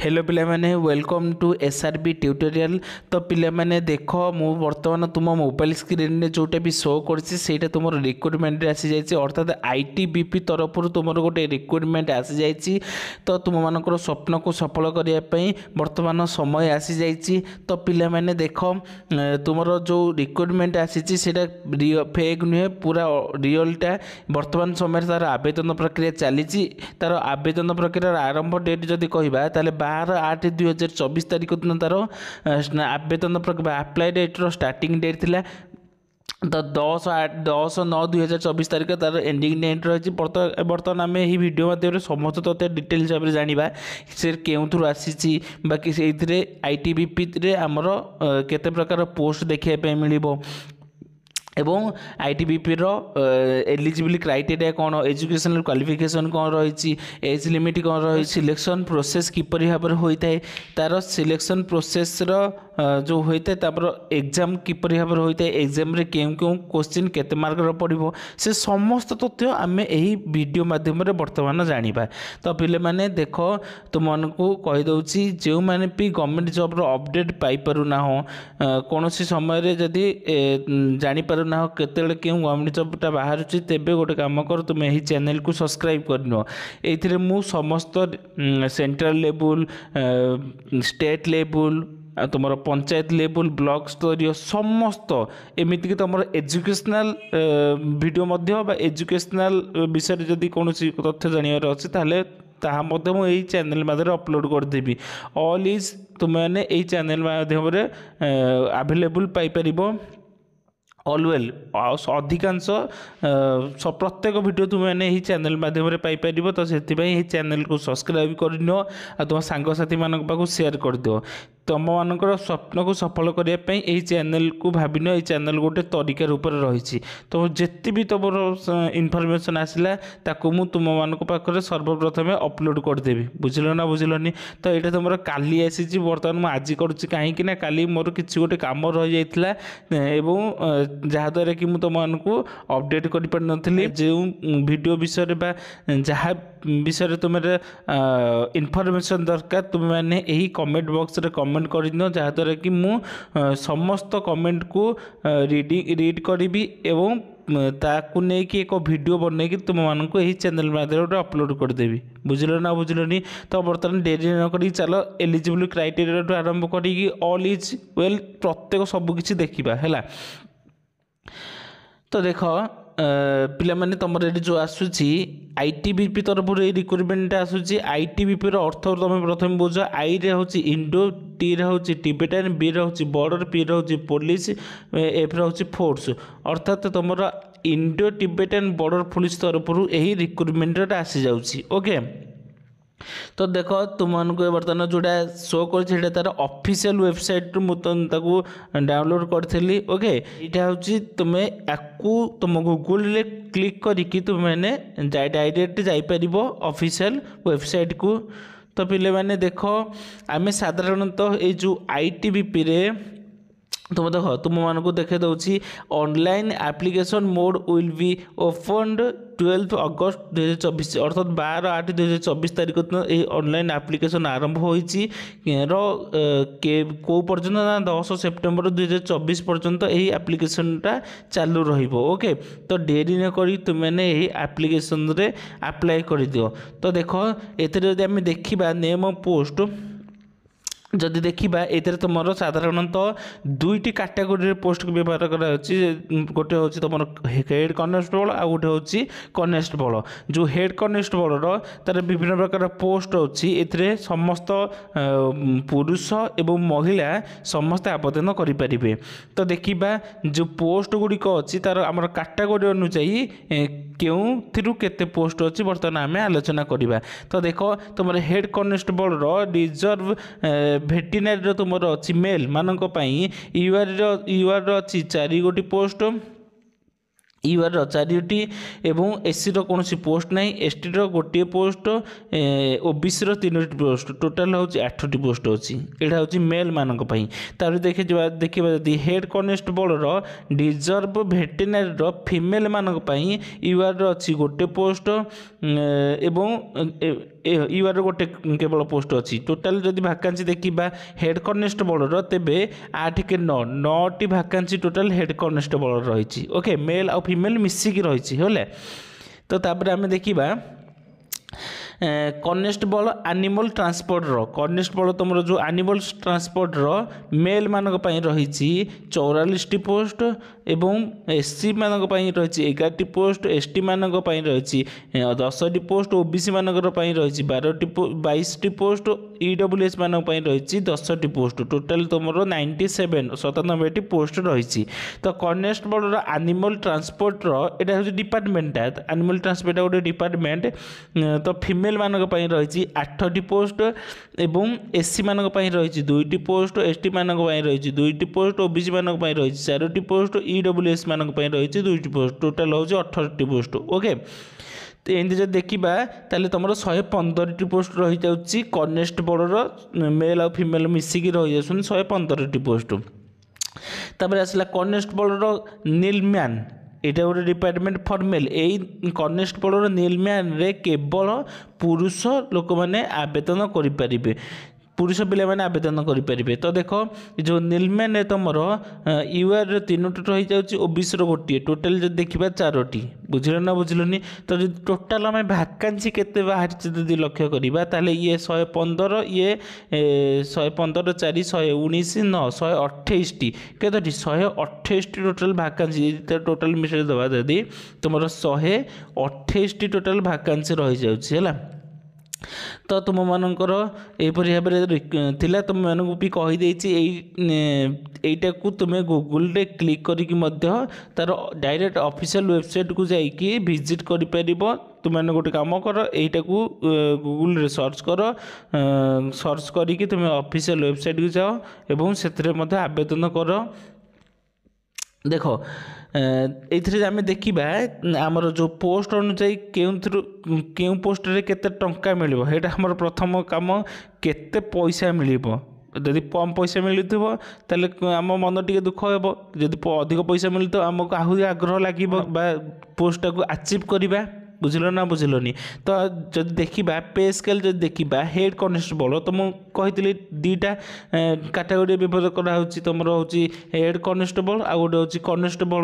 Hello पिला माने welcome to SRB tutorial. तो पिला माने देख मु बर्तमान तुम मोबाइल स्क्रीन में जोटा भी शो करटा तुम रिक्रुटमेंट आसी जाइए अर्थात आईटीबीपी तरफ तुम गोटे रिक्रुटमेंट आसी जाइए। तो तुम मानकर स्वप्न को सफल करने बर्तमान समय आसी जाइए। तो पिला माने देख तुम जो रिक्रुटमेंट आसी फेक नुहे पूरा रियलटा बर्तमान समय तार आवेदन प्रक्रिया चली तार आवेदन प्रक्रियार आरंभ डेट जदि कहवा 12/8/2024 तारीख दिन तार आवेदन प्रक्रिया आप्लाय डेट्र स्टार्टिंग डेट थिला। तो 10/9/2024 तारीख तार एंडिंग डेट रही। बर्तमान आम यही वीडियो माध्यम समस्त तथ्य डिटेल हिसाब से जाना से क्यों आसी बाकी से आईटीबीपी आमर केते प्रकार पोस्ट देखा मिल एवं आईटीबीपी एलिजिबल क्राइटेरिया कौन एजुकेशनल क्वालिफिकेशन कौन रही एज लिमिट कौन रही सिलेक्शन प्रोसेस किपरि भाव होता है तार सिलेक्शन प्रोसेस जो होता है एग्जाम किपरि भाव होता है एग्जाम रे क्यों क्यों क्वेश्चन केते मार्कर पड़ो से समस्त तथ्य आम यही वीडियो माध्यम बर्तमान जाना। तो पिले माने देख तुमको कहीदे जो मैंने भी गवर्नमेंट जॉब अपडेट पाइपना हो कौन समय जदि जापर ना केते क्यों गवर्नमेंट जॉबटा बाहर तेबे गोटे काम कर तुम यही चैनल को सब्सक्राइब करनो। ये मु समस्त सेंट्रल लेवल स्टेट लेवल तुम पंचायत लेवल ब्लॉक स्तरीय समस्त एमतीक तुम एजुकेशनल वीडियो एजुकेशनल विषय जदि कौन तथ्य जानवर अच्छे ताहले ताहा मध्य मु यही चैनल माध्यम अपलोड करदेवी। ऑल इज तुम मैंने यही चैनल माध्यम अवेलेबल पाइपर ऑलवेल अधिकांश प्रत्येक वीडियो तुम्हें यही चैनल माध्यम पाइपर। तो से चैनल को सब्सक्राइब कर तुम सांगसाथी मान पाक सेयार कर दियो। तुम मान स्वप्न को सफल करने यही चैनल को भाविन ये चैनल गोटे तरीका रूप रही। तो जिते भी तुम इनफॉरमेशन आसला ताकू मु तुम मान पाखे सर्वप्रथमे अपलोड करदेवी। बुझल ना बुझलनी। तो ये तुम काली आसी बर्तमान मुझे आज करुँच कहीं काली मोर किसी गोटे कम रही जाता जहाद्वारा कि तुम अपडेट कर पार नी जो वीडियो विषय बा जहाँ विषय तुम इनफॉरमेशन दरकार तुम मैंने यही कमेंट बॉक्स रे कमेंट कर जहाद्वारा कि मु समस्त कमेंट को रीड करी एवं ताकू नहीं कि एक वीडियो बनने की तुम मानक यही चैनल माध्यम अपलोड करदेवी। बुझल ना बुझलनी। तो बर्तमान डेरी न करी चल एलिजिबल क्राइटेरिया आरंभ करी ऑल इज वेल प्रत्येक सबकि देखा है। तो देख पिला माने तुम ये जो आसूसी आईटीबीपी तरफ रिक्रुटमेंट आसूसी आईटीबीपी अर्थ तुम प्रथम बुझ आई रे हूँ इंडो टी रे हूँ टिबेटान बी रे हूँ बॉर्डर पी रे हूँ पुलिस एफ रे हूँ फोर्स अर्थात तुम इंडो टिबेटान बॉर्डर पुलिस तरफ यही रिक्रुटमेंट आसी जाऊँगी। ओके तो देख तुमको बर्तमान जोड़ा शो कर तार ऑफिशियल वेबसाइट मुझे डाउनलोड करी। ओके यहाँ हूँ तुम आपको तुम गूगल रे क्लिक करके तुम मैंने डायरेक्ट जापर ऑफिशियल वेबसाइट को। तो पिले माने देख आम साधारणतः ये जो आईटीबीपी रे तुम देख तुम मानक देखे दूसरी online application mode will be opened 12 अगस्त 2024 अर्थात 12/8/2024 तारीख दिन ये ऑनलाइन एप्लिकेशन आरंभ होती कौ पर्यटन ना 10 सेप्टेम्बर 2024 पर्यंत यही एप्लिकेशनटा चालू रहिबो। ओके तो डेरी न करी तुम यही एप्लिकेशन रे अप्लाई कर दियो। तो देख ये देखा नेम ऑफ पोस्ट जदि देखा ये तुम साधारणतः दुईटी कैटेगोरी पोस्ट को व्यवहार कर गोटे हूँ तुम हेड कनेस्टेबल आ गोटे हूँ कनेस्टेबल। जो हेड कनेस्टेबल तार विभिन्न प्रकार पोस्ट अच्छी ए समस्त पुरुष एवं महिला समस्ते आवेदन करें। तो देखा जो पोस्ट गुड़िक अच्छी तार आम कैटेगोरी अनुसायी क्यों केते पोस्ट अच्छी बर्तमान आम आलोचना करवा। तो देख तुम हेड कनेस्टेबल रिजर्व भेटिनारी तुम अच्छी मेल मानक यूआर अच्छी 4 गोटी पोस्ट यूआर 4टी एवं एससी कौन पोस्ट ना एसटी गोटे पोस्ट ओबीसी 3टी पोस्ट टोटाल हूँ 8टी पोस्ट अच्छी यहाँ हूँ मेल मानक तार देखा जदि हेड कनेस्टेबल रिजर्व भेटेनारी फीमेल मानक यूआर अच्छी गोटे पोस्ट एवं यूआर गोटे केवल पोस्ट अच्छी टोटाल जदि भैकेंसी देखा हेड कनेस्टेबल तेबे 8 के 9टी भैकेंसी टोटाल हेड कनेस्टेबल रही ओके मेल आउ फीमेल मिसिकी रही है तो तापर आम देखा कनेस्टेबल एनिमल ट्रांसपोर्टर कनेस्टेबल तुम जो एनिमल ट्रांसपोर्टर मेल मानक रही 44टी पोस्ट एवं एससी मानक रही 11टी पोस्ट एसटी मानक रही 10टी पोस्ट ओबीसी मानक रही 22टी पोस्ट ईडब्ल्यूएस मानक रही 10टी पोस्ट टोटाल तुम 97टी पोस्ट रही तो कनेस्टेबल एनिमल ट्रांसपोर्टर यहाँ हूँ डिपार्टमेंटा एनिमल ट्रांसपोर्ट गोटे डिपार्टमेंट तो फीमेल मानक रही 8टी पोस्ट एवं एससी मानक रही 2टी पोस्ट एसटी मानक रही 2टी पोस्ट ओबीसी मानक रही 4टी पोस्ट ईडब्ल्यूएस मानक रही 2टी पोस्ट टोटाल हूँ 18टी पोस्ट ओके तो एमती जब देखा ताले तुम 115टी पोस्ट रही जाऊँगी कनेस्टेबल मेल आउ फीमेल मिसिकी रही जाऊँ 115टी पोस्ट तापर आसला कनेस्टेबल नीलम्यान यहाँ गोटे डिपार्टमेंट फॉर मेल यही कनेस्टेबल नीलम्यान रे केवल पुरुष लोक मैंने आवेदन करें पुरुष पिला माने आवेदन करें तो देख जो नीलम्यान है तुम यूआर 3टी रही जाऊँगी ओबीसी गोटे टोटाल जो देखा 4टी बुझल ना बुझलनि तो टोटाल आम भैकेंसी केते बाहरी लक्ष्य करवा ताले ये 115 ये 115 4 119 9 128टी केतोटी 128टी टोटाल भैकेंसी टोटाल मिसेज दबा जदि तुम 128टी टोटाल भैकेंसी रही जाऊँगी तो तुम मानकर यहपरी भाव थिला तुम मानक भी कहीदे यहीटा को तुम्हें गूगल रे क्लिक करके तार डायरेक्ट ऑफिशियल वेबसाइट को जाइए विजिट कर तुमने गोटे काम कर यहीटा को गूगल रे सर्च कर सर्च करके तुम ऑफिशियल वेबसाइट को जाओ एवं से आवेदन कर देख ये आम देखा आमर जो पोस्ट अनुसार क्यों पोस्ट रे केते टंका मिलिबो हेटा हमर प्रथम काम केते पैसा मिलिबो जदि कम पैसा मिलुथिबो ताले आम मन टिके दुख हेबो जदि अधिक पैसा मिलु तो आमको आहुरी आग्रह लागिबो बा पोस्ट को अचीव करिबा बुझल ना बुझलनि तो जब देखा पे स्केल जब देखा हेड कनेस्टेबल तो मुझे कही 2टा कैटेगरी विभाग कराऊँगी तुम हूँ हेड कनेस्टेबल आ गोटे हूँ कनेस्टेबल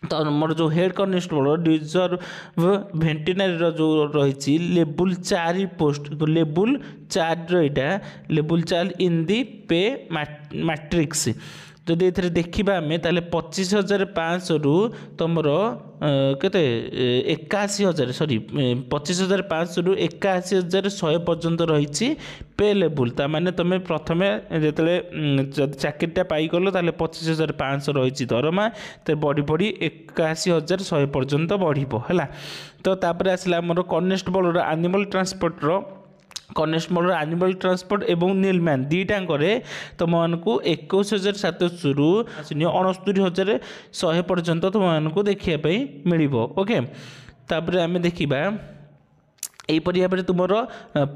तो मोर जो हेड कनेस्टेबल रिजर्व भेटेनारी जो रही लेवल 4 पोस्ट तो लेवल 4 रहा लेवल 4 इन दी पे मैट्रिक्स जदि ये देखा आम ताले 25,500 रु तुम केते 81,000 सॉरी 25,500 रु 81,100 पर्यंत रही पे लेवल ता माने तुम प्रथम जो चाकरीटा पाइगल ताले 25,500 रही दरमा तो बढ़ी बढ़ी 81,100 पर्यंत बढ़ो है तो तापर आसला आमर constable animal transporter constable animal transport एवं नीलम्यान दुईटांगे तुमको 21,700 रु 69,100 पर्यंत तुमको देखापी मिल ओके तापर आम देखा यहीपरी भाव में तुम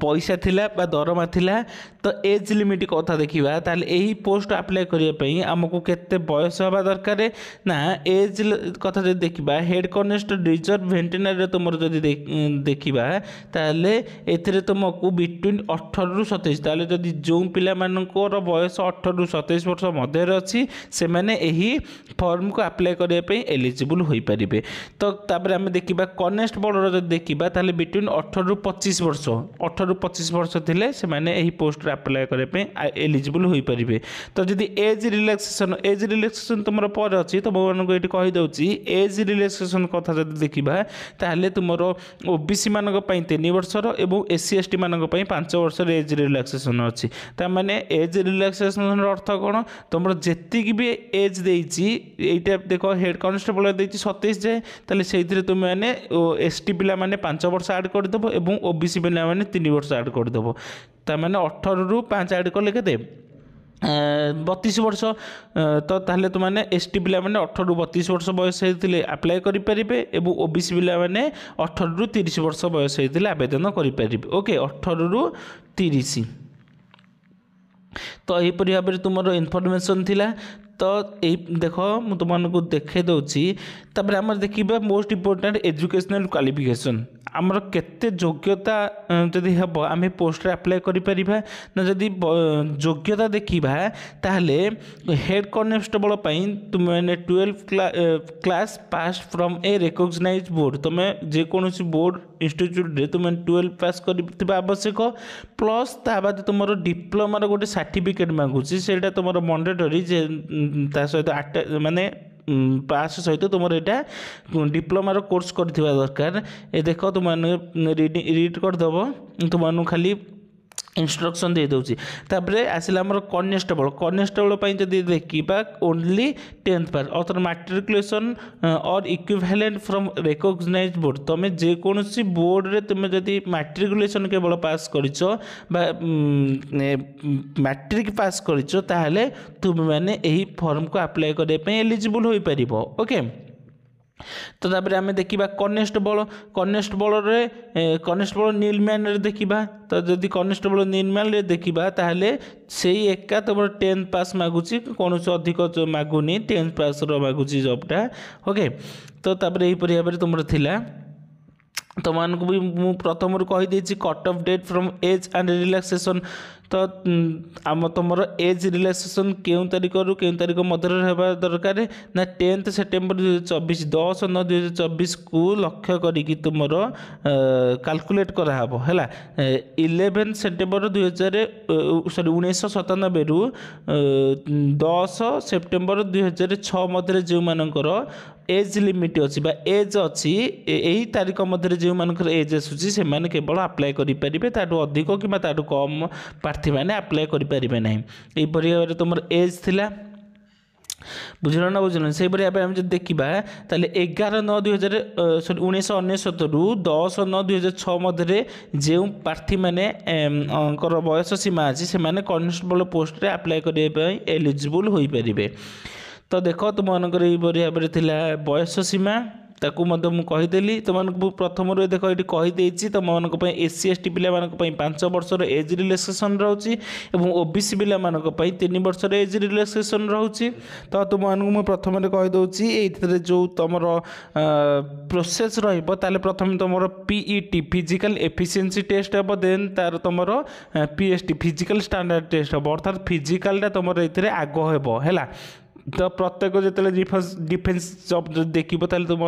पैसा थिला बा दरमा थिला तो एज लिमिट कथा देखा ताल यही पोस्ट अप्लाई करने आमको केते बयस हवा दरकार ना एज कथा जो देखा हेड कनेस्टेबल रिजर्व भेटेनारी तुम जो देखा ताल ए तुमको बिटवीन 18 रु 27 ताल जदि जो पिला मानकर बयस 18 रु 27 वर्ष मध्य अच्छी से मैंने यही फॉर्म को अप्लाई करने एलिजिबल हो पारे तो तापर आम देखा कनेस्टेबल जो देखा ताल बिटवीन 18 रु 25 वर्ष 18 रु 25 वर्ष थे से मैंने यही पोस्ट अप्लाई करने एलिजिबल हो पारे तो जदि एज रिलैक्सेशन तुम पर अच्छी तो मैं ये कहीदे एज रिलैक्सेशन कथा जब देखा ताहले तुम ओबीसी मान 3 वर्षर और एससी एसटी मान 5 वर्षर एज रिलैक्सेशन अच्छी ताने एज रिलैक्सेशन अर्थ कौन तुम जी भी एज देटा देख हेड कनेस्टेबल देती 27 जाए ताले से तुमने एसटी पिला माने 5 वर्ष ऐड करदेव और ओबीसी पिला माने 3 वर्ष ऐड करदेव ताने 18 रु 5 ऐड कले के 32 वर्ष तो ताहले तुमने एसटी पिला माने 18 रु 32 वर्ष बयस होते अप्लाई करेंगे और ओबीसी पिला माने 18 रु 30 वर्ष बयस होते आवेदन करेंगे ओके 18 रु 30 तो यहीपरी भाव में तुम इनफर्मेशन थिला तो यही देख मुझे तुमको देखे दूसरी तापर आम देखा मोस्ट इम्पोर्टाट एजुकेशनल क्वालिफिकेशन आमर केते योग्यता जदि हम आम पोस्ट अप्लाई करें ना जदि योग्यता देखा ताहले हेड कॉन्स्टेबल तुम मैंने 12 class pass from a recognize board तुम जेकोसी बोर्ड इंस्टीट्यूट रे तुम 12 पास कर आवश्यक प्लस ता बाद तुम डिप्लोमार गोटे सर्टिफिकेट मांगुची से तुम मंडेटरी सहित माने पास सहित तुम यहाँ डिप्लोमार कोर्स कर दरकार ये देख तुम रीड करदेव तुम खाली इंस्ट्रक्शन दे दूसरी तापर आसला आमर कॉन्स्टेबल जदि देखा ओनली 10th पास अर्थात मैट्रिकुलेशन और इक्विवेलेंट फ्रॉम रिकॉग्नाइज्ड बोर्ड तुम जेकोसी बोर्ड रे तुम जदि मैट्रिकुलेशन केवल पास कर मैट्रिक पास कर तुम मैंने यही फॉर्म को अप्लाई करने एलिजिबल हो पार ओके। तो तापर आम देखा कॉन्स्टेबल नीलमैन रे देखा तो जदि कॉन्स्टेबल नीलमैन रे देखा ताहले से एका तुम 10th पास मागुची कौन अधिक मागुनी 10th पास मागुची जॉबटा ओके। तो तापर यहीपरि भाव में तुम थिला तुमको भी मु प्रथम कहीदे cut off date from age and relaxation तो आम तुम एज रिलैक्सेशन क्यों तारीख रु क्यों तारीख मध्य दरकार ना 10th सेप्टेम्बर 2024 10/9/2024 को लक्ष्य करी तुम कैलकुलेट कराब है 11 सेप्टेम्बर 1997 रु 10 सेप्टेम्बर 2006 मध्य जो मानकर एज लिमिट अच्छी एज अच्छी यही तारीख मध्य जो मानकर एज आसूसी से केवल अप्लाई करेंगे ताठू अधिक कि कम प्रार्थी मैंने अप्लाई करेंगे ना यहीपरि भाव में तुम एज थिला बुझल ना बुझल से भाव में जब देखा 11/9/2019 रु 10/9/2006 मध्य जो प्रार्थी मैंने बयस सीमा अच्छी से कॉन्स्टेबल पोस्ट रे अप्लाई करने एलिजिबल हो पारे। तो देख तुम मानकर भाव में थिला बयस सीमा ताकू कहीदेली तुमको प्रथम देख ये कहीदे तुम मानक SC ST पे 5 वर्षर एज रिलैक्सेशन रोचे और OBC पे 3 वर्षर एज रिलैक्सेशन रोचे। तो तुमको प्रथम कहीदे ये जो तुम प्रोसेस रे प्रथम तुम PET फिजिकल एफिशिएंसी टेस्ट हम देन तार तुम PST फिजिकल स्टैंडर्ड टेस्ट हम अर्थात फिजिकल तुम ये आग है तो प्रत्येक जो डिफेन्स जॉब देख तुम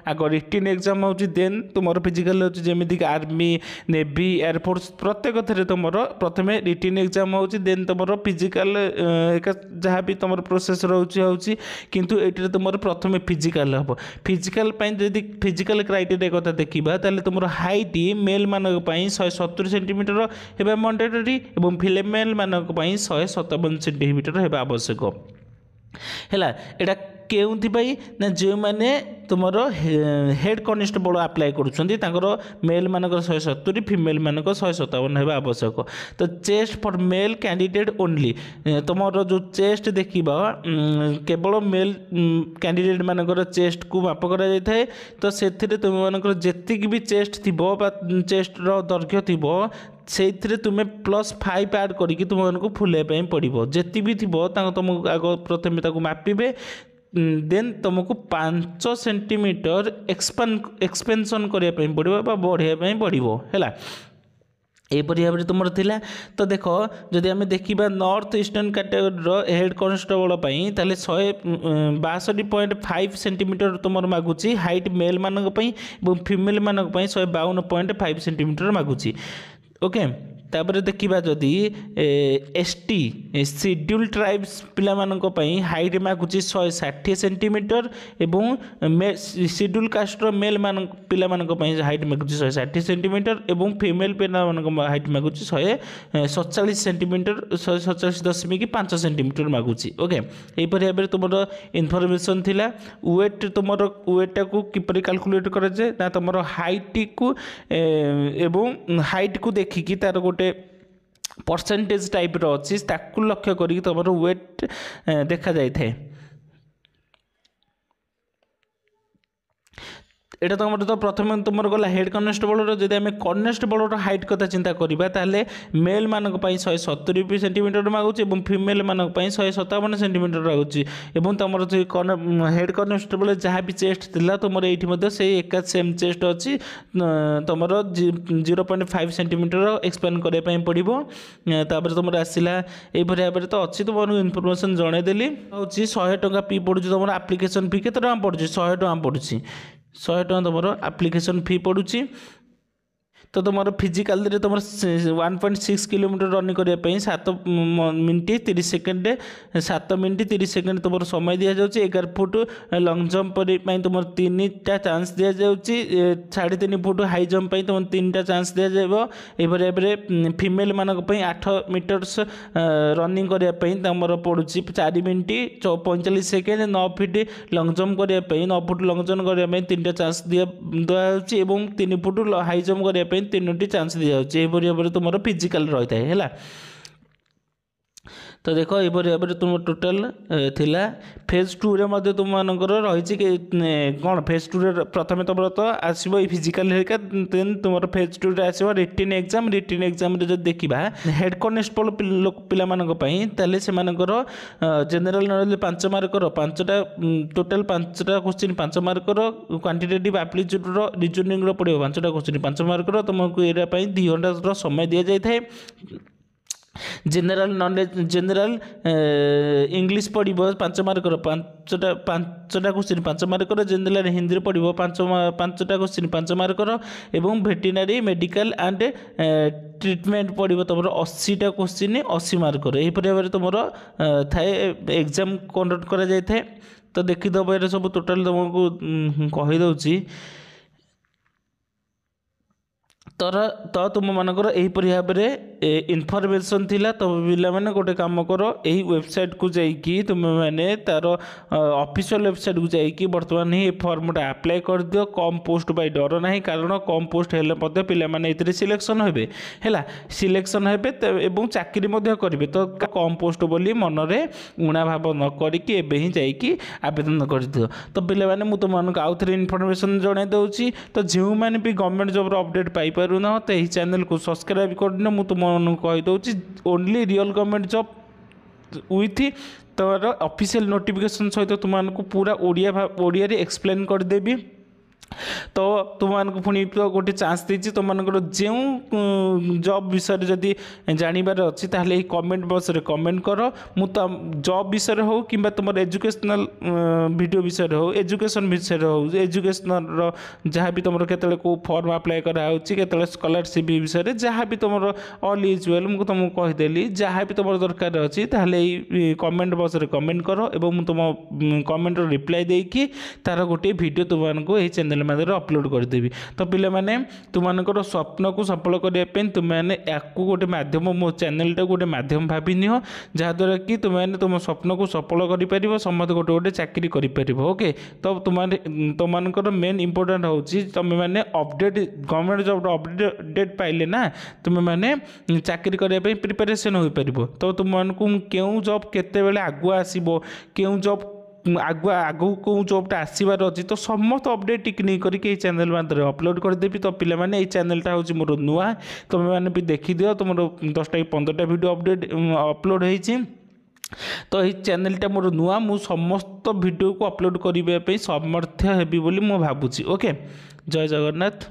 आग रिटिन एग्जाम हो देन तुम फिजिकल होमती आर्मी नेवी एयरफोर्स प्रत्येक थे तुम प्रथम रिटिन एग्जाम हो देन तुम फिजिकल जहाँ भी तुम प्रोसेस रोचे किंतु ये तुम प्रथम फिजिकल हम फिजिकल जब फिजिकल क्राइटेरिया कथा देखा तुम हाइट मेल मानक 170 सेंटीमीटर है मंडेटरी और फिमेल मानक 157 सेंटीमीटर है आवश्यक है। एटा के ना जो मैंने तुम हेड कॉन्स्टेबल अप्लाई कर मेल मानक 170 फिमेल मानक 157 है आवश्यक। तो chest for male candidate only तुम जो चेस्ट देखा केवल मेल कैंडिडेट मानकर चेस्ट को माप कर तो से तुम मानकर जी भी चेस्ट थी चेस्ट दैर्घ्य थी से तुम्हें +5 ऐड करके तुमको फुलाइवाई पड़ो जी भी थी तुमको आग प्रथम मापिबे देन तुमको 5 सेंटीमीटर एक्सपेंशन करने पड़ो बढ़ाई पड़ो है यहीपरि भाव में तुम थिला। तो देख जदि आम देखा north eastern category head constable ताले 162.5 सेंटीमीटर तुम मागुची हाइट मेल मानक फिमेल मानक 152.5 सेंटीमीटर मागुची ओके। तापर देखा जदि ST शेड्यूल ट्राइब्स पिलामानंको हाइट मागुची 160 सेंटीमीटर एवं शेड्यूल कास्टर मेल पिलामानंको हाइट मागुची 160 सेंटीमीटर एवं फिमेल पिलामानंको हाइट मागुची 147 सेंटीमीटर 147.5 सेंटीमीटर मागुची ओके। यहीपरि भाव में तुम इनफॉरमेशन थिला वेट तुम वेटा को किपरि कैलकुलेट कराए ना तुम हाइट को एवं हाइट को देखिकी तार गोटे परसेंटेज टाइप अच्छी लक्ष्य करी तुम वेट देखा जाए। এটা তোমার তো প্রথমে তোমার গলা হেড কনस्টেबल যদি আমি কনस्টেबल हाइट कथा चिंता करिबा ताले मेल मानक पई 170 सेंटीमीटर मागुची एवं फीमेल मानक पई 157 सेंटीमीटर मागुची एवं तमर जो हेड कनस्टेबल जहाँ भी चेस्ट थिला तुमर एठी मध्ये से एका सेम चेस्ट अछि तमर 0.5 सेंटीमीटर एक्सपेंड करे पई पड़िबो तापर तुमर आसिला ए भरे भाबरे तो अछि तुमर इन्फॉर्मेशन जणे देली होची 100 टका पी पडुची तुमर एप्लीकेशन फी केते टका पडुची 100 टका पडुची 100 टका तुम एप्लिकेशन फी पड़ुची तो तुम फिजिकाल तुम 1.6 किलोमीटर रनिंग करने 7 मिनट 30 सेकेंड 7 मिनट 30 सेकेंड तुम समय दि जाऊँगी 11 फुट लंग जंप तुम 3टा चांस दि जाऊँगी 3.5 फुट हाई जंप तुम 3टा चांस दि जाए फीमेल मानक 8 मीटर्स रनिंग करने तुम पड़ुची 4 minute 45 second 9 feet lung jump करने 9 फुट लंग जंप करने 3टा चांस दिखाई 3 फुट हाई जंप करने 3टी चांस दि जाऊँगी यहपरी भाव में तुम फिजिकाल रही है। तो देख यहपरी भाव में तुम टोटाल थिला फेज 2 रे मध्य तुम मानकर रही कौन फेज 2 रे प्रथम तुम तो आसो ये फिजिकाल हेरिका देन तुम फेज 2 रे आसो रिटन एग्जाम रे जो देखा हेड कनस्टेबल पिला ताले से जनरल नॉलेज 5 मार्कर 5टा टोटाल 5टा क्वेश्चन 5 मार्कर क्वांटिटेटिव एप्टीट्यूड रीजनिंग पड़ो 5टा क्वेश्चन 5 मार्कर तुमको ये 2 घंटा समय दि जाए। जनरल नॉलेज जनरल इंग्लिश पढ़ो 5 मार्कर 5टा क्वेश्चन 5 मार्कर जनरल हिंदी पढ़ो 5टा क्वेश्चन 5 मार्कर एवं वेटेरिनरी मेडिकल एंड ट्रीटमेंट पढ़ो तुम 80टा क्वेश्चन 80 मार्कर यहपरी भाव में तुम थाए एग्जाम कंडक्ट करा जाए थाए। तो देखीदेव ये सब टोटाल तुमको कहीदे तो तुम मानकर यहीपरी भाव में इनफॉरमेशन थिला तो पिला माने गोटे काम कर यही वेबसाइट को जाइकी तुम मैंने तार ऑफिशियल वेबसाइट को जाइकी बर्तमान ही फॉर्मटा अप्लाई कर दियो कम पोस्ट बाय डर ना कारण कम पोस्ट हेले मध्य पिला माने इतरे सिलेक्शन हेबे हैला सिलेक्शन हेबे एवं चाकरी मध्य करिवे तो कम पोस्ट बोली मन रे उणा भाव न करिकी एबे ही जाइकी आवेदन कर दियो। तो पिला माने मु तुमनको आउ थरे इनफॉरमेशन जणाई दउची तो जेउ माने भी गवर्नमेंट जॉब रो अपडेट पाई पारु न तो यही चैनल को सब्सक्राइब कर दिन मु तुम कहीदे only real government job with तोर ऑफिशियल नोटिफिकेशन सहित तुमको पूरा ओडिया रे एक्सप्लेन करदेवी। तो तुमको पुणी तो गोटे चांस देती तुमको जो जॉब विषय जदि जानवर अच्छी ताहले कमेंट बॉक्स रे कमेंट कर मु तो जॉब विषय हो कि तुम एजुकेशनल वीडियो विषय हो एजुकेशन विषय हो एजुकेशनल जहाँ भी तुम के को फॉर्म अप्लाई कराऊँ के स्कॉलरशिप विषय जहाँ भी तुम ऑल इज वेल मुझे तुमको कहीदेली जहाँ भी तुम दरकार अच्छी कमेंट बॉक्स रे कमेंट कर एवं तुम कमेंट रिप्लाई देकी तार गोटे वीडियो तुमको यही चैनल माध्यम अपलोड करदेवी। तो पिला माने तुमको स्वप्न को सफल करने तुमने या गोटे मध्यम मो चैनल टा गोटे मध्यम भावी निह जहाँद्वारा कि तुमने तुम स्वप्न को सफल कर समस्त गोटे गोटे चाकरी कर ओके। तो तुमको मेन इंपोर्टाट हूँ तुम मैंने अपडेट गवर्नमेंट जॉब अपडेट पाइले ना तुम मैंने चाकरी करने प्रिपरेशन हो पार। तो तुमको क्यों जॉब केते आगुआ आसो क्यों जॉब आगुआ आगू कौ जॉबटा आसबार अच्छी तो समस्त अपडेट टिक नहीं करके चैनल माध्यम अपलोड करदेवी। तो पिला माने ये चैनलटा हूँ मोर नुआ तुम मैंने भी देखीदियो तुम 10टा कि 15टा वीडियो अपडेट अपलोड होती तो ये चैनलटा मोर नुआ मु समस्त वीडियो को अपलोड करने समर्थ हेबी बोली मु भावुची ओके। जय जगन्नाथ।